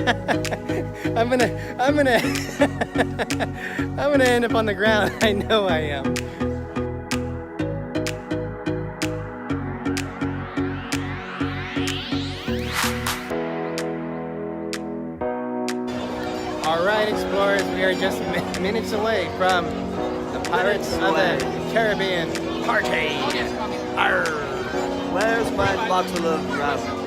I'm gonna I'm gonna end up on the ground. I know I am. All right, explorers, we are just minutes away from the Pirates of the Caribbean party. Arr. Where's my bottle of rum?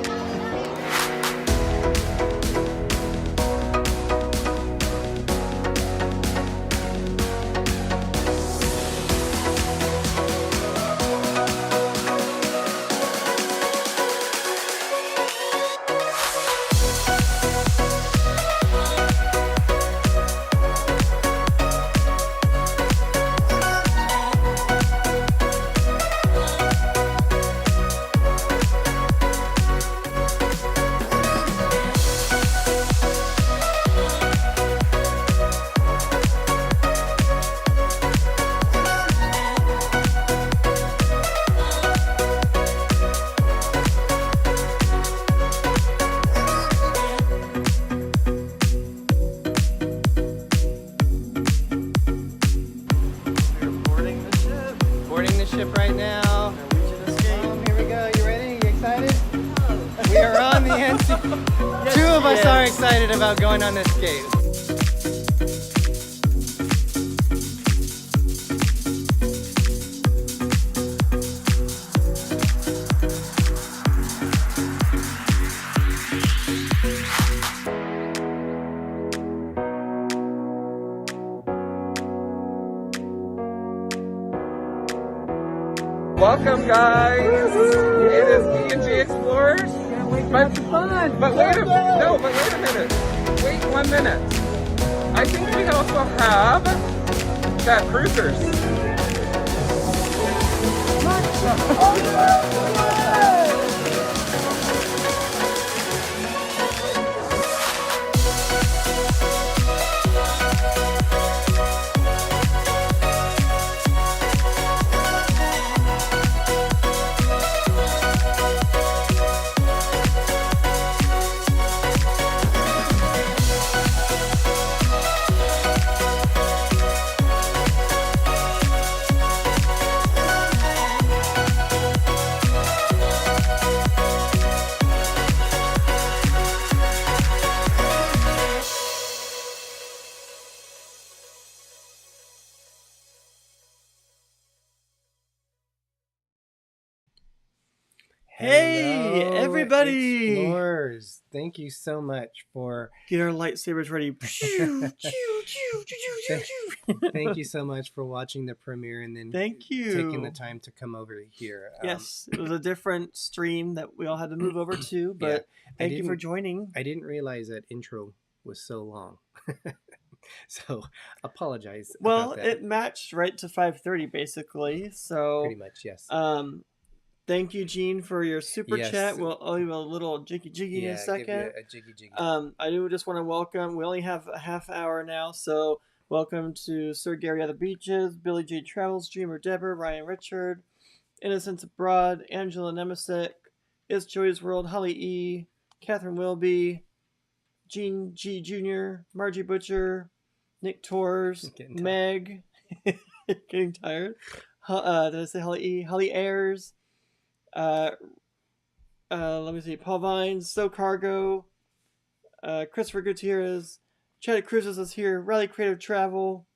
Right now. Here we go. You ready? You excited? We are on the end. Yes, Two of us are excited about going on this escape. Welcome, guys. It is D&G Explorers. But wait a minute. Wait 1 minute. I think we also have ChadCruisers. Hey, Hello, explorers! Explorers, thank you so much for Get our lightsabers ready. thank you so much for watching the premiere and then Thank you. taking the time to come over here. Yes, it was a different stream that we all had to move over to, but thank you for joining. I didn't realize that intro was so long. So apologize. Well, about that. it matched right to 5:30 basically. So Pretty much, yes. Thank you, Gene, for your super Yes. chat. We'll leave a little jiggy in a Give you second. a jiggy jiggy. I do just want to welcome. We only have a half hour now, so welcome to Sir Gary at the Beaches, Billy J Travels, Dreamer Deborah, Ryan Richard, Innocence Abroad, Angela Nemesic, It's Joy's World, Holly E, Catherine Wilby, Gene G Jr., Margie Butcher, Nick Torres, Meg, getting tired. Did I say Holly E? Holly Ayers. Let me see. Paul Vines, So Cargo, Christopher Gutierrez, ChadCruisers is here. Rally Creative Travel.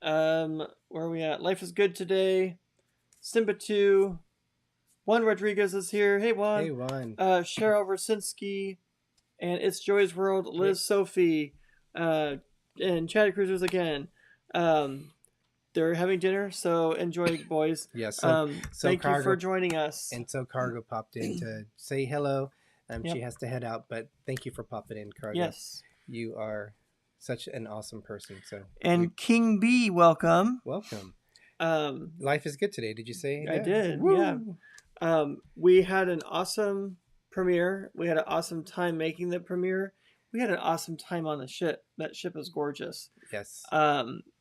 Where are we at? Life is Good Today. Simba 2. Juan Rodriguez is here. Hey Juan. Hey Juan. Cheryl Versinski, and It's Joy's World. Liz Sophie, and ChadCruisers again. They're having dinner, so enjoy, boys. Yes. Thank you for joining us. And so Cargo popped in to say hello. Yep. She has to head out, but thank you for popping in, Cargo. Yes. You are such an awesome person. So King B, welcome. Welcome. Life is good today. Did you say? I did. Woo! Yeah. We had an awesome premiere. We had an awesome time making the premiere. We had an awesome time on the ship. That ship is gorgeous. Yes.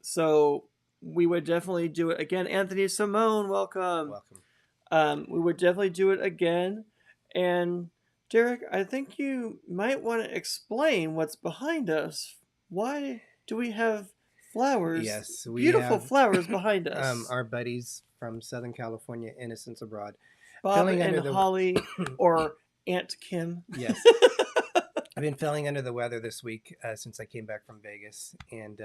So we would definitely do it again. Anthony Simone, welcome. Welcome. We would definitely do it again. And Derek, I think you might want to explain what's behind us. Why do we have flowers? Yes, we Beautiful have flowers behind us. our buddies from Southern California, Innocents Abroad, Bob filling and under the Holly, or Aunt Kim. yes. I've been feeling under the weather this week since I came back from Vegas, and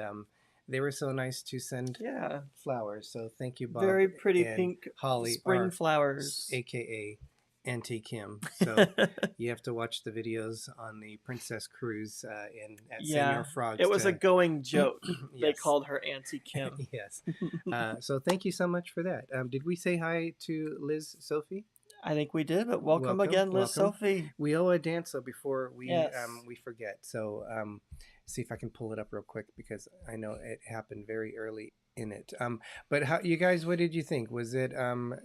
they were so nice to send Yeah, flowers. So thank you, Bob. very pretty and pink Holly, spring our flowers. AKA Auntie Kim. So you have to watch the videos on the Princess Cruise at Senor Frogs. It was a going joke. They Yes. called her Auntie Kim. Yes. So thank you so much for that. Did we say hi to Liz Sophie? I think we did, but welcome again, Liz welcome. Sophie. We owe a dance though before Yes. we forget. So see if I can pull it up real quick because I know it happened very early in it. But how you guys? What did you think? Was it?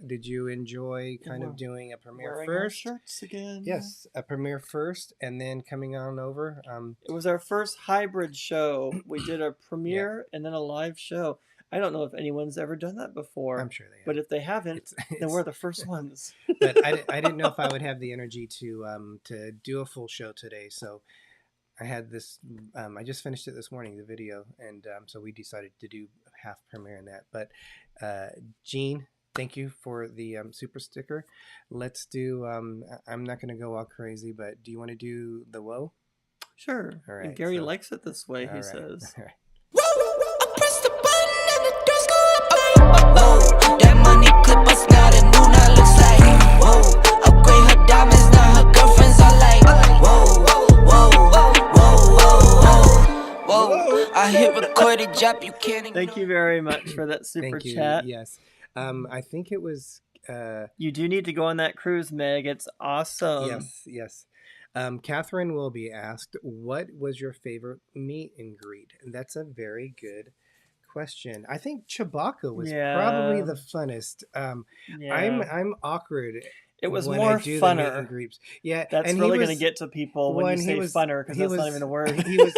Did you enjoy kind of doing a premiere Wearing our first? shirts again. Yes, a premiere first, and then coming on over. It was our first hybrid show. We did a premiere and then a live show. I don't know if anyone's ever done that before. I'm sure they have. But if they haven't, then we're the first ones. But I didn't know if I would have the energy to do a full show today. So I had this. I just finished it this morning, the video, and so we decided to do half premiere in that. But Gene, thank you for the super sticker. Let's do. I'm not going to go all crazy, but do you want to do the whoa? Sure. All right, And Gary so- likes it this way, he All right, says. all right. That money clip us now, the new now looks like whoa. Upgrade her diamonds, now her girlfriends are like whoa, whoa, whoa, whoa, whoa. I hit recorded drop, you can't ignore. Thank you very much for that super Thank you. chat. Yes. I think it was. You do need to go on that cruise, Meg. It's awesome. Yes. Catherine will be asked, what was your favorite meet and greet? And that's a very good question. I think Chewbacca was probably the funnest. Yeah. I'm awkward. It was when more I do the meet funner. and greets. Yeah, That's and really he going to was- get to people when you say funner, because he that's not was- even a word. He was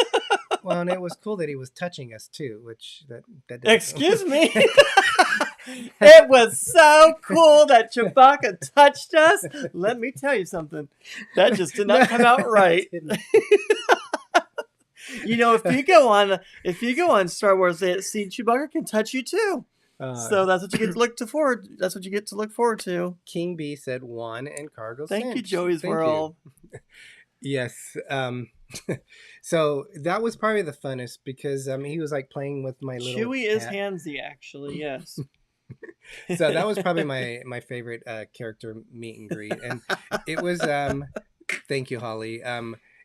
well, and it was cool that he was touching us too, which that didn't- Excuse me. It was so cool that Chewbacca touched us. Let me tell you something. That just did not come out right. You know, if you go on Star Wars, see Chewbacca can touch you too. So that's what you get to look forward. That's what you get to look forward to. King B said Juan and Cargo. Thank you, Cinch. Joey's Thank you. World. Yes. So that was probably the funnest because he was like playing with my little Chewie is cat. handsy, actually. Yes. So that was probably my favorite character meet and greet, and it was. Thank you, Holly.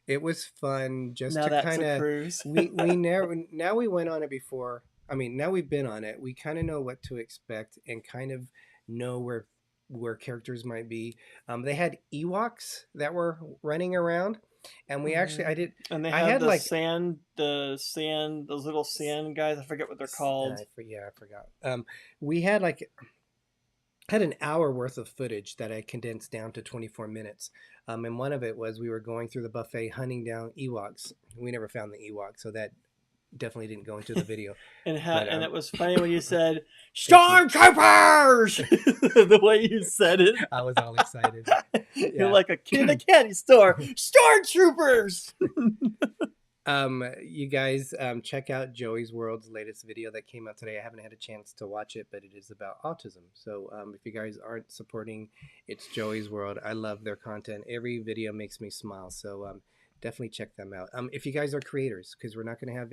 It was fun just Now to that's kind a of cruise. we never now we went on it before. I mean, now we've been on it. We kind of know what to expect and kind of know where characters might be. They had Ewoks that were running around, and we actually And they I had had, the like- sand, those little sand guys. I forget what they're called. I forgot. We had an hour worth of footage that I condensed down to 24 minutes. And one of it was we were going through the buffet hunting down Ewoks. We never found the Ewok, so that definitely didn't go into the video. And But, and it was funny when you said "Stormtroopers," the way you said it. I was all excited. You're like a kid in a candy store. Stormtroopers. You guys check out Joey's World's latest video that came out today. I haven't had a chance to watch it, but it is about autism. So if you guys aren't supporting It's Joey's World, I love their content. Every video makes me smile. So definitely check them out. If you guys are creators, because we're not going to have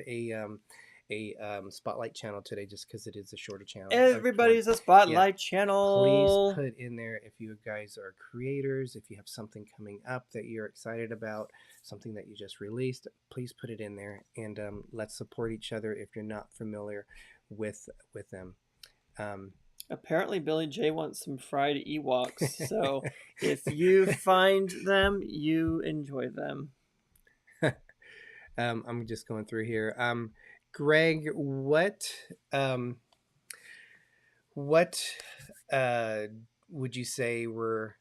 a spotlight channel today just because it is a shorter channel. Everybody's a spotlight channel. Please put in there if you guys are creators, if you have something coming up that you're excited about, something that you just released, please put it in there, and let's support each other if you're not familiar with them. Apparently, Billy J wants some fried Ewoks. So if you find them, you enjoy them. I'm just going through here. Greg, what would you say were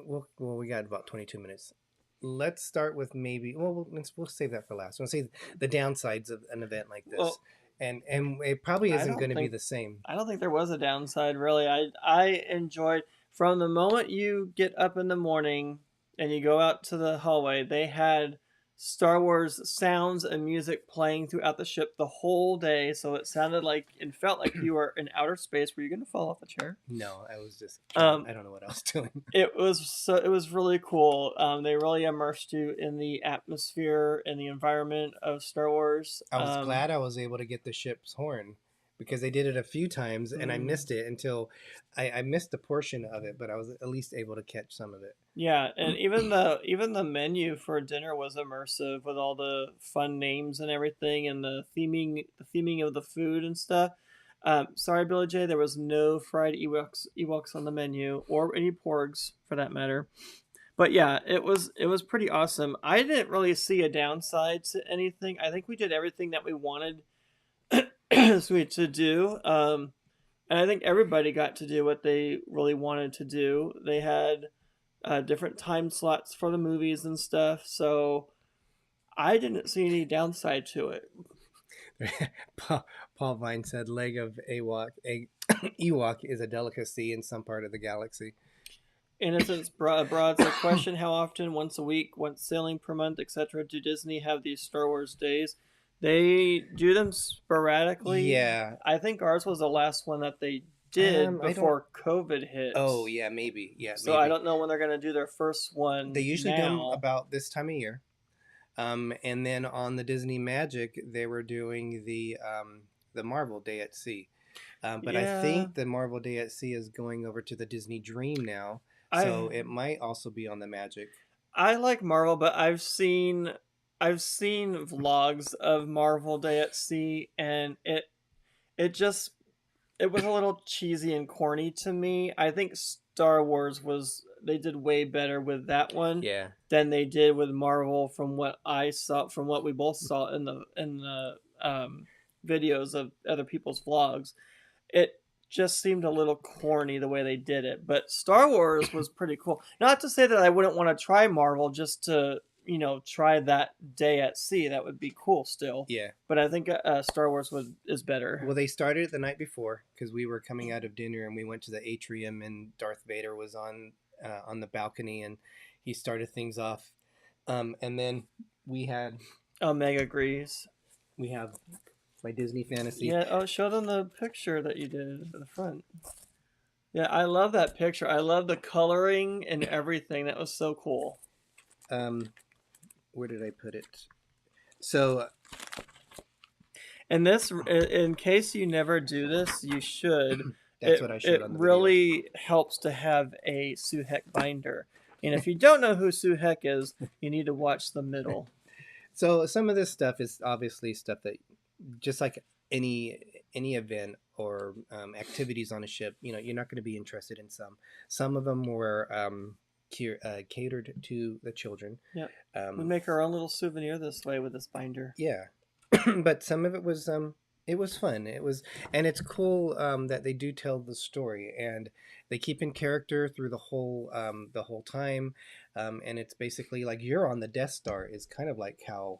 well, we got about 22 minutes. Let's start with we'll save that for last. We'll say the downsides of an event like this. Well, and it probably isn't going to be the same. I don't think there was a downside, really. I enjoyed from the moment you get up in the morning and you go out to the hallway, they had Star Wars sounds and music playing throughout the ship the whole day, so it sounded like and felt like you were in outer space. Were you going to fall off the chair? No, I was just. Um, I don't know what I was doing. It was really cool. They really immersed you in the atmosphere and the environment of Star Wars. I was glad I was able to get the ship's horn because they did it a few times and I missed it until I missed a portion of it, but I was at least able to catch some of it. Yeah, and even the menu for dinner was immersive with all the fun names and everything, and the theming of the food and stuff. Sorry, Billy J, there was no fried Ewoks on the menu, or any porgs for that matter. But yeah, it was pretty awesome. I didn't really see a downside to anything. I think we did everything that we wanted to do. And I think everybody got to do what they really wanted to do. They had different time slots for the movies and stuff, so I didn't see any downside to it. Paul Vine said, "Leg of Ewok is a delicacy in some part of the galaxy." Innocence Broad's a question: how often, once a week, once sailing per month, etc., do Disney have these Star Wars days? They do them sporadically. Yeah, I think ours was the last one that they did before COVID hit. Oh yeah, maybe. Yeah. So maybe. I don't know when they're gonna do their first one. They usually do them about this time of year. And then on the Disney Magic, they were doing the Marvel Day at Sea. But I think the Marvel Day at Sea is going over to the Disney Dream now, so it might also be on the Magic. I like Marvel, but I've seen vlogs of Marvel Day at Sea, and it was a little cheesy and corny to me. I think Star Wars they did way better with that one than they did with Marvel, from what I saw, from what we both saw in the videos of other people's vlogs. It just seemed a little corny the way they did it, but Star Wars was pretty cool. Not to say that I wouldn't want to try Marvel just to try that Day at Sea. That would be cool still. Yeah. But I think Star Wars is better. Well, they started it the night before because we were coming out of dinner and we went to the atrium and Darth Vader was on the balcony and he started things off. And then we had... Omega agrees. We have my Disney fantasy. Yeah, show them the picture that you did at the front. Yeah, I love that picture. I love the coloring and everything. That was so cool. Where did I put it? So, and this, in case you never do this, you should. That's what I should. It really helps to have a Suhek binder. And if you don't know who Suhek is, you need to watch the middle. So some of this stuff is obviously stuff that, just like any event or activities on a ship, you're not going to be interested in some. Some of them were catered to the children. Yeah, we make our own little souvenir this way with this binder. Yeah, but some of it was it was fun. And it's cool that they do tell the story and they keep in character through the whole time. And it's basically like you're on the Death Star is kind of like how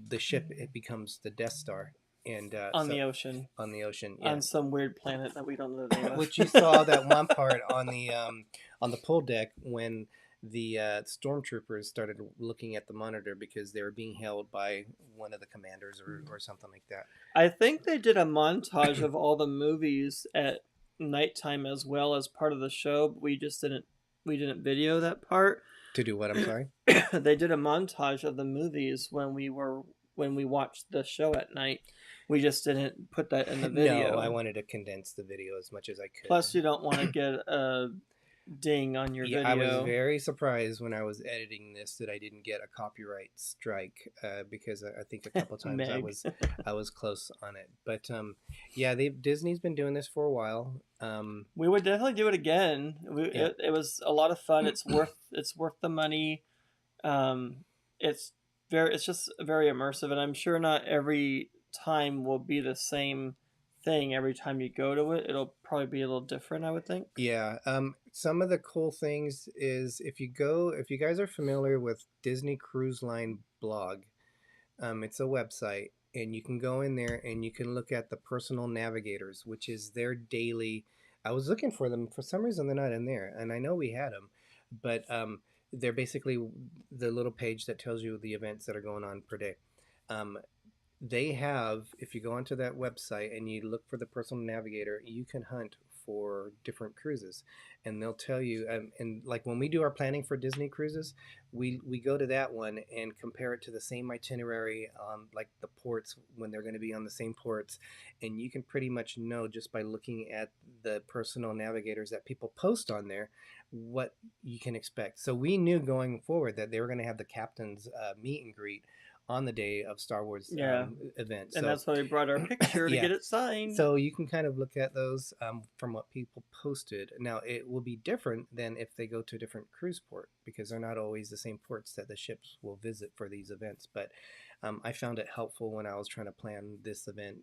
the ship it becomes the Death Star. And the ocean. On the ocean, yeah. On some weird planet that we don't know the name of. Which you saw that one part on the pool deck when the stormtroopers started looking at the monitor because they were being held by one of the commanders or something like that. I think they did a montage of all the movies at nighttime as well as part of the show, but we didn't video that part. To do what? I'm sorry? They did a montage of the movies when we watched the show at night. We just didn't put that in the video. No, I wanted to condense the video as much as I could. Plus, you don't want to get a ding on your video. I was very surprised when I was editing this that I didn't get a copyright strike because I think a couple times I was close on it. But yeah, Disney's been doing this for a while. We would definitely do it again. It was a lot of fun. It's worth the money. It's just very immersive, and I'm sure not every time will be the same thing every time you go to it. It'll probably be a little different, I would think. Yeah. Some of the cool things is if you guys are familiar with Disney Cruise Line blog, it's a website and you can go in there and you can look at the personal navigators, which is their daily. I was looking for them for some reason they're not in there, and I know we had them, but they're basically the little page that tells you the events that are going on per day. They have, if you go onto that website and you look for the personal navigator, you can hunt for different cruises, and they'll tell you. And like when we do our planning for Disney cruises, we go to that one and compare it to the same itinerary, like the ports when they're going to be on the same ports, and you can pretty much know just by looking at the personal navigators that people post on there what you can expect. So we knew going forward that they were going to have the captain's meet and greet on the day of Star Wars event. And that's why we brought our picture to get it signed. So you can kind of look at those from what people posted. Now, it will be different than if they go to a different cruise port, because they're not always the same ports that the ships will visit for these events. But I found it helpful when I was trying to plan this event,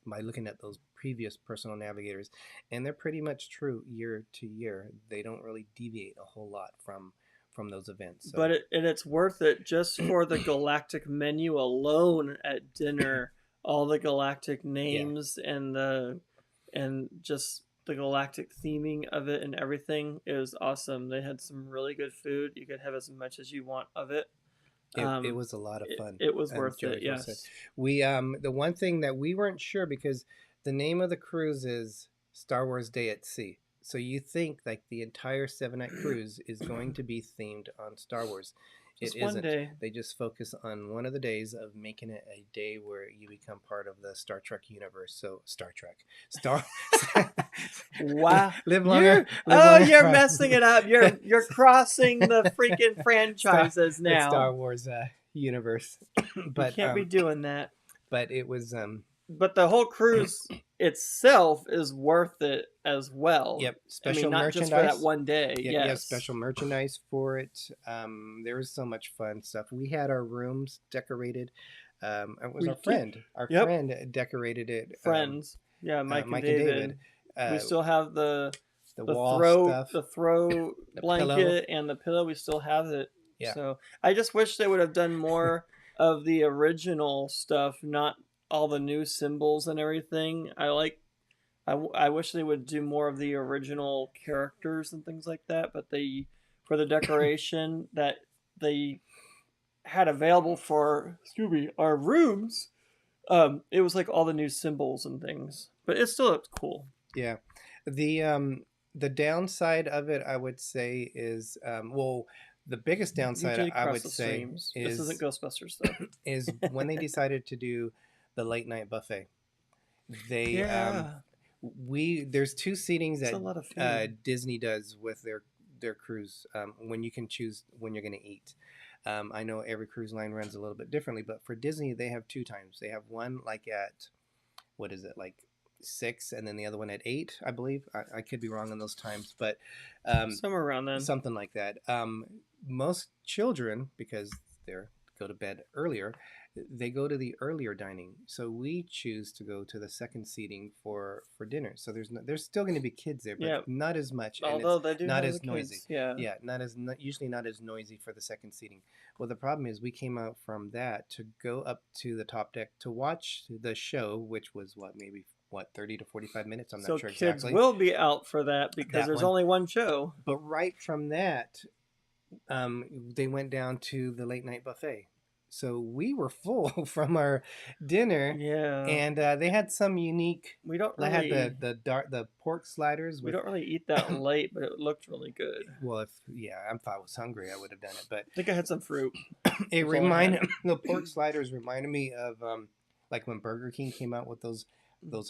by looking at those previous personal navigators. And they're pretty much true year to year. They don't really deviate a whole lot from those events. So. But it's worth it just for the galactic menu alone at dinner. All the galactic names and just the galactic theming of it and everything. It was awesome. They had some really good food. You could have as much as you want of it. It was a lot of fun. It was worth it. Yes. We the one thing that we weren't sure, because the name of the cruise is Star Wars Day at Sea. So you think like the entire 7-night cruise is going to be themed on Star Wars. Just it one isn't. day. They just focus on one of the days of making it a day where you become part of the Star Trek universe. So Star Trek. Wow. Live longer. You're messing it up. You're crossing the freaking franchises now. The Star Wars universe. But you can't be doing that. But it was But the whole cruise itself is worth it as well. Yep. Special not merchandise. just for that one day. Yep, yes. Yeah, special merchandise for it. There was so much fun stuff. We had our rooms decorated. It was our friend. Our friend decorated it. Friends. Mike and David. We still have the wall throw stuff. The throw blanket and the pillow. We still have it. Yeah. So I just wish they would have done more of the original stuff, not all the new symbols and everything. I wish they would do more of the original characters and things like that, but for the decoration that they had available for our rooms, it was like all the new symbols and things, but it still looks cool. Yeah. The downside of it, I would say, is the biggest downside I would say is, this isn't Ghostbusters though, is when they decided to do the late night buffet. They there's two seatings that Disney does with their cruise, when you can choose when you're going to eat. I know every cruise line runs a little bit differently, but for Disney they have two times. They have one like at 6, and then the other one at 8, I believe. I could be wrong on those times, but somewhere around then, something like that. Most children, because they go to bed earlier, they go to the earlier dining. So we choose to go to the second seating for dinner. So there's still going to be kids there, but not as much. Although they do not have as the noisy. Kids. Yeah. Yeah, usually not as noisy for the second seating. Well, the problem is we came out from that to go up to the top deck to watch the show, which was 30 to 45 minutes. I'm not sure exactly. So kids will be out for that because there's only one show. But right from that, they went down to the late night buffet. So we were full from our dinner. Yeah. And they had some unique. We don't really. They had the pork sliders. We don't really eat that late, but it looked really good. Well, if I was hungry, I would have done it. But I think I had some fruit. The pork sliders reminded me of like when Burger King came out with those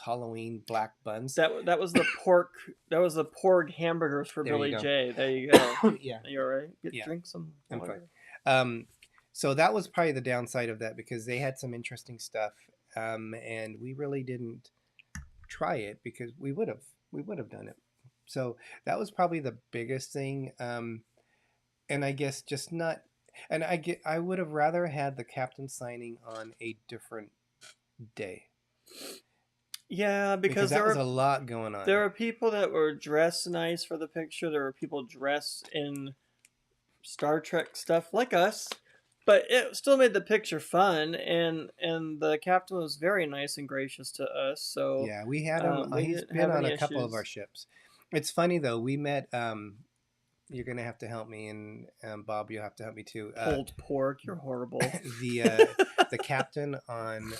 Halloween black buns. That was the pork. That was the pork hamburgers for Billy J. There you go. Yeah. You all right? Drink some water. I'm fine. So that was probably the downside of that, because they had some interesting stuff, and we really didn't try it because we would have done it. So that was probably the biggest thing, and I guess just not. And I would have rather had the captain signing on a different day. Yeah, because there was a lot going on. There were people that were dressed nice for the picture. There were people dressed in Star Trek stuff like us. But it still made the picture fun, and the captain was very nice and gracious to us. So yeah, we had him. He's been on a couple of our ships. It's funny though. We met you're gonna have to help me, and Bob, you'll have to help me too. Pulled pork, you're horrible. The captain on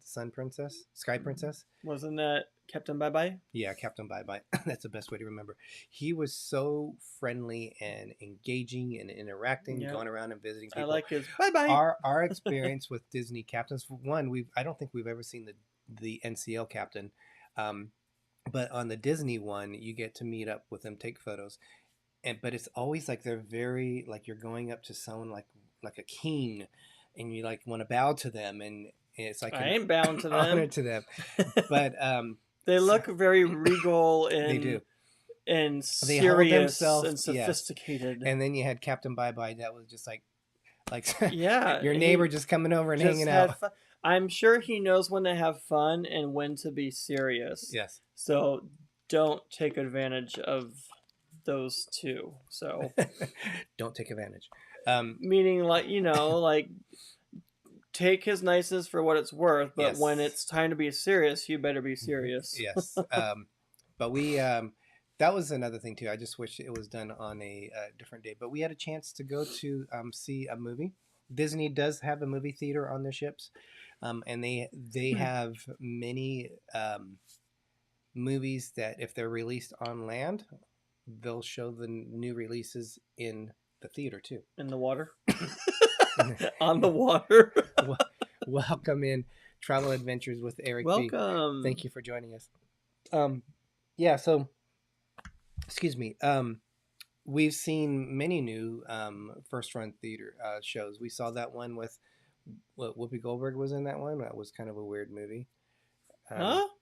Sky Princess. Wasn't that Captain Bye Bye? Yeah, Captain Bye Bye. That's the best way to remember. He was so friendly and engaging and interacting, going around and visiting people. I like his bye bye. Our experience with Disney captains, for one, I don't think we've ever seen the NCL captain, but on the Disney one, you get to meet up with them, take photos, but it's always like they're very like you're going up to someone like a king, and you like want to bow to them, and it's like I ain't bound to them. Honor to them, but they look very regal and they do. And They hold serious themselves, and sophisticated. And then you had Captain Bye Bye that was just like yeah, your neighbor just coming over and hanging out. Fun. I'm sure he knows when to have fun and when to be serious. Yes. So don't take advantage of those two. So don't take advantage. Meaning like take his niceness for what it's worth, but when it's time to be serious, you better be serious. Yes. But we that was another thing too. I just wish it was done on a different day. But we had a chance to go to see a movie. Disney does have a movie theater on their ships, and they have many movies that if they're released on land, they'll show the new releases in the theater too. In the water. On the water. Welcome in Travel Adventures with Eric. Welcome. B. Thank you for joining us. Yeah. So. Excuse me. We've seen many new first run theater shows. We saw that one with Whoopi Goldberg was in that one. That was kind of a weird movie.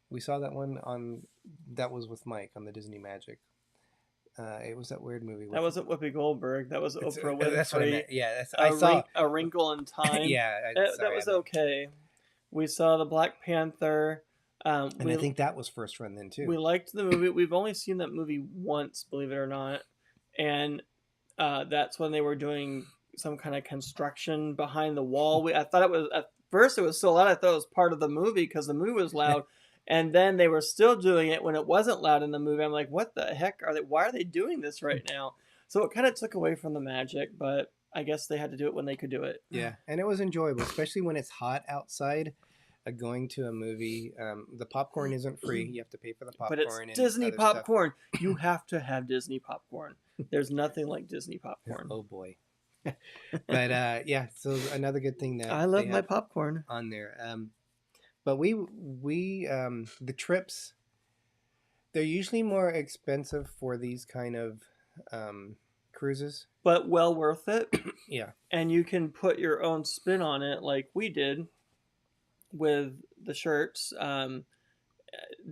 We saw that one that was with Mike on the Disney Magic. It was that weird movie. That wasn't Whoopi Goldberg. That was Oprah Winfrey. That's what I meant. Yeah, I saw A Wrinkle in Time. Yeah, that was okay. We saw the Black Panther. And I think that was first run then too. We liked the movie. We've only seen that movie once, believe it or not, and that's when they were doing some kind of construction behind the wall. I thought it was at first it was so loud. I thought it was part of the movie because the movie was loud, and then they were still doing it when it wasn't loud in the movie. I'm like, what the heck are they? Why are they doing this right now? So it kind of took away from the magic, but I guess they had to do it when they could do it. Yeah, and it was enjoyable, especially when it's hot outside. Going to a movie, the popcorn isn't free. You have to pay for the popcorn. But it's Disney popcorn. You have to have Disney popcorn. There's nothing like Disney popcorn. Oh boy. But yeah, so another good thing that I love my popcorn on there. But we the trips, they're usually more expensive for these kind of cruises, but well worth it. Yeah, and you can put your own spin on it, like we did with the shirts.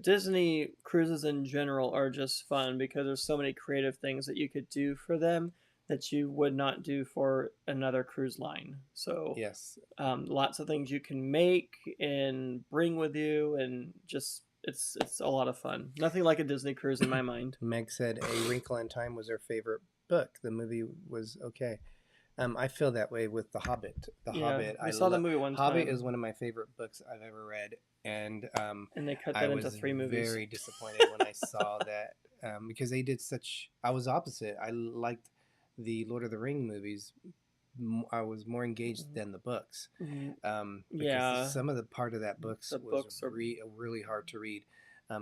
Disney cruises in general are just fun because there's so many creative things that you could do for them that you would not do for another cruise line. So yes, lots of things you can make and bring with you, and just it's a lot of fun. Nothing like a Disney cruise in my mind. Meg said A Wrinkle in Time was her favorite book. The movie was okay. I feel that way with The Hobbit. Hobbit. I saw the movie one time. Hobbit is one of my favorite books I've ever read, and they cut that into 3 movies. I was very disappointed when I saw that because they did such. I was opposite. I liked the Lord of the Ring movies. I was more engaged than the books. Because some of the part of that books was really hard to read.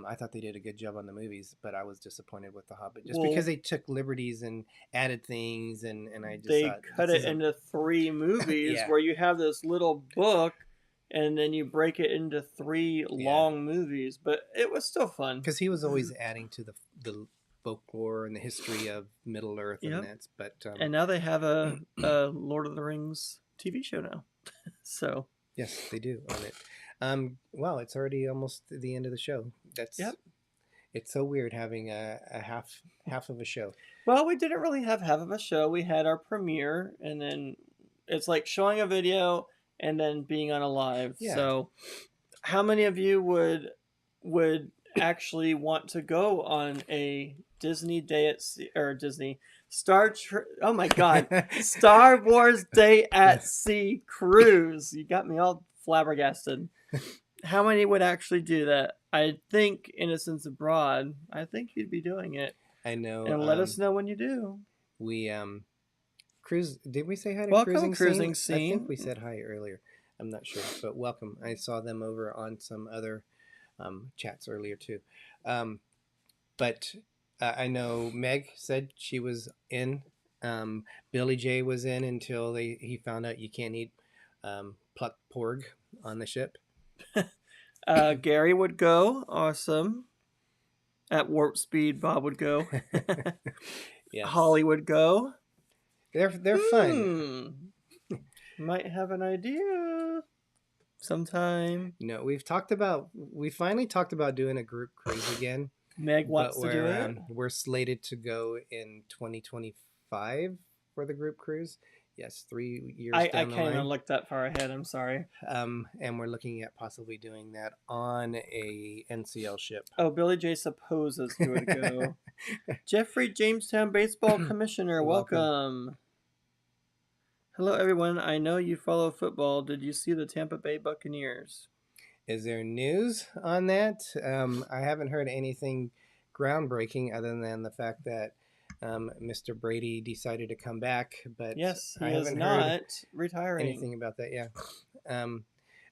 I thought they did a good job on the movies, but I was disappointed with The Hobbit just because they took liberties and added things, and I just they cut it into 3 movies where you have this little book, and then you break it into 3 long movies. But it was still fun because he was always adding to the folklore and the history of Middle Earth and that. But and now they have a Lord of the Rings TV show now, so yes, they do on it. Well, it's already almost the end of the show. It's so weird having a half of a show. Well, we didn't really have half of a show. We had our premiere, and then it's like showing a video and then being on a live. Yeah. So how many of you would actually want to go on a Disney Day at Sea, or Disney Star Wars Day at Sea cruise? You got me all flabbergasted. How many would actually do that? I think Innocents Abroad, I think you'd be doing it. I know. And let us know when you do. We cruise. Did we say hi to Welcome, Cruising Cruising Scene? I think Scene. we said hi earlier. I'm not sure, but welcome. I saw them over on some other chats earlier too. But I know Meg said she was in. Billy J was in until he found out you can't eat plucked porg on the ship. Gary would go. Awesome. At warp speed, Bob would go. Yes. Holly would go. They're fun. Might have an idea sometime. No, we finally talked about doing a group cruise again. Meg wants to do it. We're slated to go in 2025 for the group cruise. Yes, 3 years down the line. I can't even look that far ahead. I'm sorry. And we're looking at possibly doing that on a NCL ship. Oh, Billy J supposes he would go. Jeffrey, Jamestown Baseball Commissioner, welcome. Hello, everyone. I know you follow football. Did you see the Tampa Bay Buccaneers? Is there news on that? I haven't heard anything groundbreaking other than the fact that Mr. Brady decided to come back, but yes, I is haven't not heard retiring. anything about that. Yeah,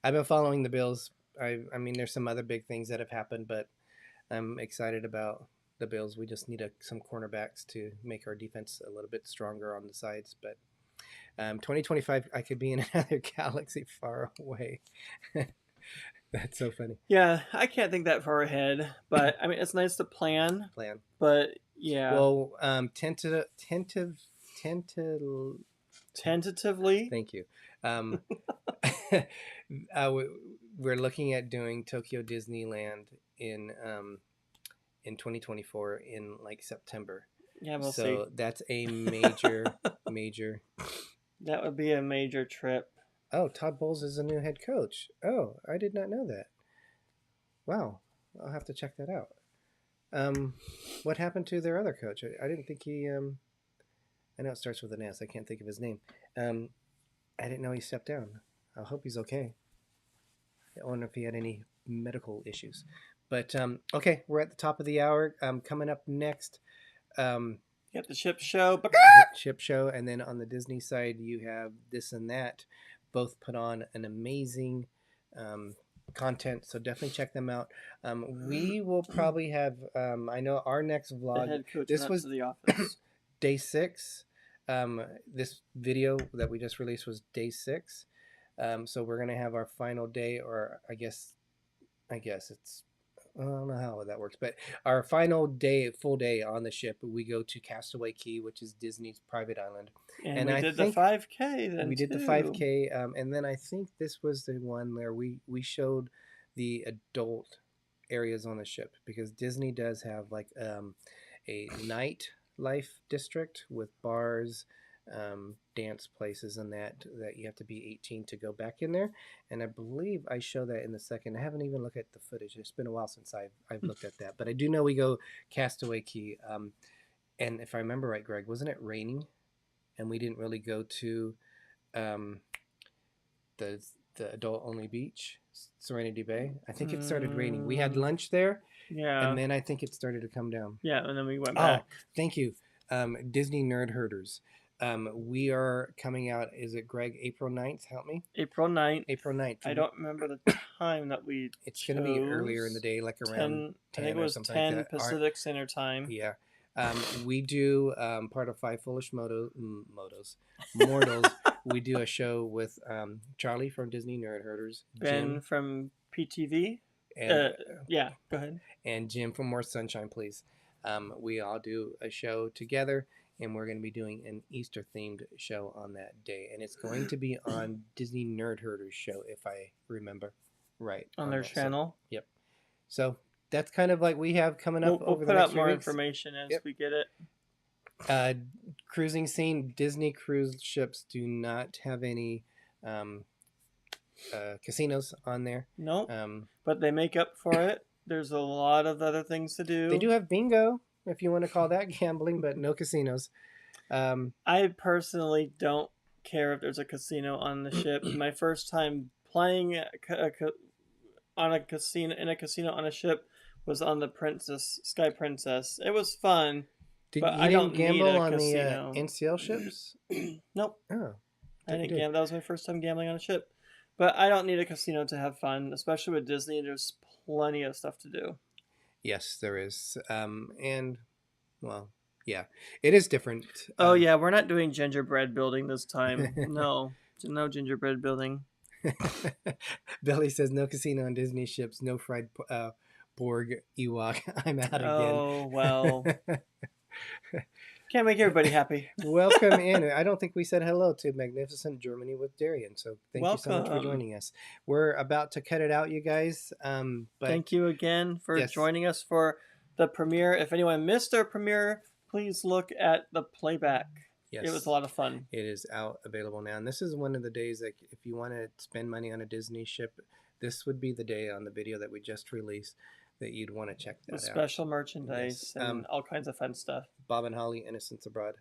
I've been following the Bills. I mean, there's some other big things that have happened, but I'm excited about the Bills. We just need some cornerbacks to make our defense a little bit stronger on the sides. But 2025, I could be in another galaxy far away. That's so funny. Yeah, I can't think that far ahead, but I mean, it's nice to plan. But yeah. Well, tentatively. Thank you. We're looking at doing Tokyo Disneyland in 2024 in like September. Yeah, we'll see. So that's a major. That would be a major trip. Oh, Todd Bowles is a new head coach. Oh, I did not know that. Wow, I'll have to check that out. What happened to their other coach? I didn't think he. I know it starts with an S. I can't think of his name. I didn't know he stepped down. I hope he's okay. I wonder if he had any medical issues. But okay, we're at the top of the hour. Coming up next. You have the ship show. Ship show, and then on the Disney side, you have This and That. Both put on an amazing content, so definitely check them out. We will probably have. I know our next vlog. The head coach this was the office. Day 6. This video that we just released was day 6. So we're gonna have our final day, or I guess it's. I don't know how that works, but our final day, full day on the ship, we go to Castaway Cay, which is Disney's private island. And we did the 5K then. We did the 5K, and then I think this was the one where we showed the adult areas on the ship, because Disney does have like a night life district with bars, dance places, and that you have to be 18 to go back in there. And I believe I show that in the second. I haven't even looked at the footage. It's been a while since I've looked at that, but I do know we go Castaway Cay. And if I remember right, Greg, wasn't it raining? And we didn't really go to the adult only beach, Serenity Bay. I think it started raining. We had lunch there. Yeah. And then I think it started to come down. Yeah, and then we went back. Oh, thank you. Disney Nerd Herders. We are coming out, is it Greg, April 9th? Help me. April 9th. April 9th. I don't remember the time that we It's going to be earlier in the day, like around 10 I think it was 10 like Pacific Standard Time. Yeah. We do part of Five Foolish Mortals. We do a show with Charlie from Disney Nerd Herders, Ben Jim from PTV. and, Yeah, go ahead. And Jim from More Sunshine Please. We all do a show together, and we're going to be doing an Easter themed show on that day, and it's going to be on Disney Nerd Herders show, if I remember right, on their channel. Yep. So that's kind of like we have coming up We'll over the put next out more few weeks. information as Yep. we get it. Cruising scene. Disney cruise ships do not have any casinos on there. No, Um, but they make up for it. There's a lot of other things to do. they do have bingo, if you want to call that gambling, but no casinos. I personally don't care if there's a casino on the ship. My first time playing on a casino on a ship was on the Sky Princess. It was fun. But you I don't didn't gamble need a on the casino. NCL ships? Nope. Oh, I didn't did. gamble. That was my first time gambling on a ship. But I don't need a casino to have fun, especially with Disney. There's plenty of stuff to do. Yes, there is. And well, yeah, it is different. Oh yeah, we're not doing gingerbread building this time. No gingerbread building. Billy says no casino on Disney ships, no fried Borg Ewok. I'm out again. Oh well. Can't make everybody happy. Welcome in. I don't think we said hello to magnificent Germany with Darian. So thank you so much for Welcome. joining us. We're about to cut it out, you guys. But Thank you again for Yes. joining us for the premiere. If anyone missed our premiere, please look at the playback. yes, It was a lot of fun. it is out available now. And this is one of the days that if you want to spend money on a Disney ship, this would be the day on the video that we just released that you'd want to check that With out. special merchandise Yes. and all kinds of fun stuff. Bob and Holly, Innocence Abroad.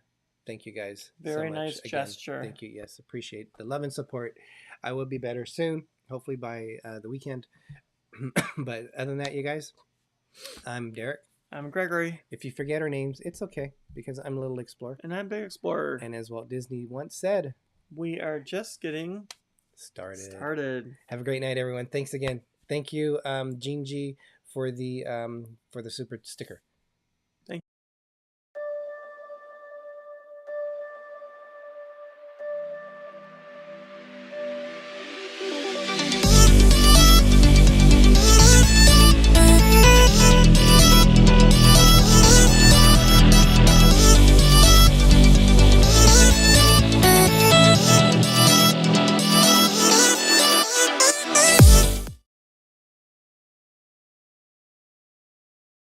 Thank you guys. Very so much. nice Again, gesture. Thank you. Yes, appreciate the love and support. I will be better soon, hopefully by the weekend. But other than that, you guys, I'm Derek. I'm Gregory, If you forget our names, it's okay because I'm a little explorer. and I'm Big Explorer. And as Walt Disney once said, We are just getting started. Have a great night, everyone. Thanks again. Thank you, Gene G, for the super sticker.